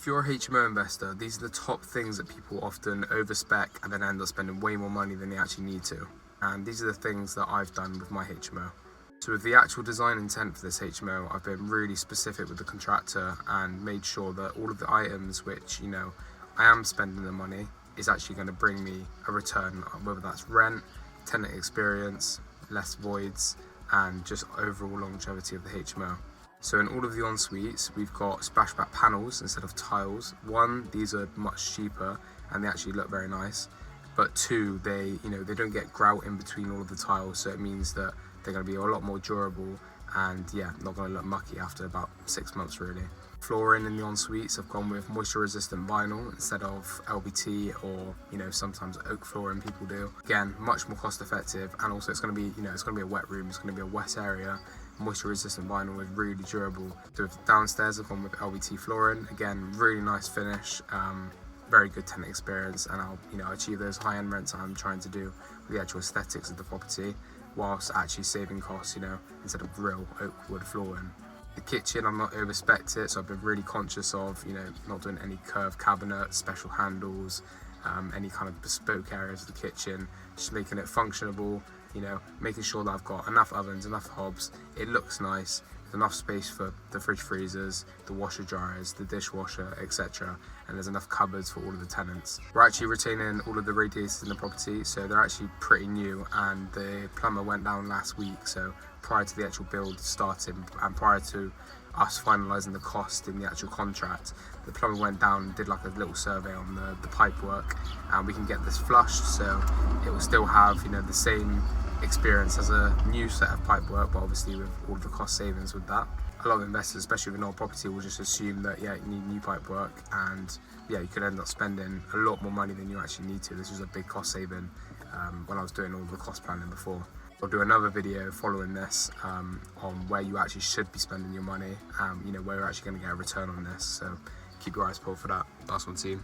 If you're a HMO investor, these are the top things that people often overspec and then end up spending way more money than they actually need to. And these are the things that I've done with my HMO. So with the actual design intent for this HMO, I've been really specific with the contractor and made sure that all of the items which, I am spending the money is actually going to bring me a return, whether that's rent, tenant experience, less voids, and just overall longevity of the HMO. So in all of the en-suites, we've got splashback panels instead of tiles. One, these are much cheaper and they actually look very nice. But two, they don't get grout in between all of the tiles, so it means that they're going to be a lot more durable and not going to look mucky after about 6 months really. Flooring in the en-suites, I've gone with moisture resistant vinyl instead of LVT or sometimes oak flooring people do. Again, much more cost effective, and also it's going to be it's going to be a wet room, it's going to be a wet area. Moisture resistant vinyl is really durable. So downstairs I've gone with LVT flooring, again really nice finish, very good tenant experience, and I'll achieve those high-end rents I'm trying to do with the actual aesthetics of the property, whilst actually saving costs, instead of real oak wood flooring. The kitchen, I'm not overspec'd it, so I've been really conscious of, not doing any curved cabinets, special handles, any kind of bespoke areas of the kitchen, just making it functionable, making sure that I've got enough ovens, enough hobs, it looks nice, there's enough space for the fridge freezers, the washer dryers, the dishwasher, etc. And there's enough cupboards for all of the tenants. We're actually retaining all of the radiators in the property, so they're actually pretty new, and the plumber went down last week, so prior to the actual build starting and prior to us finalising the cost in the actual contract, the plumber went down and did like a little survey on the pipe work, and we can get this flushed, so it will still have the same experience as a new set of pipe work, but obviously with all the cost savings with that. A lot of investors, especially with an old property, will just assume that you need new pipe work, and you could end up spending a lot more money than you actually need to. This was a big cost saving when I was doing all the cost planning before. I'll do another video following this on where you actually should be spending your money, where you're actually going to get a return on this, so keep your eyes peeled for that. Last one, team.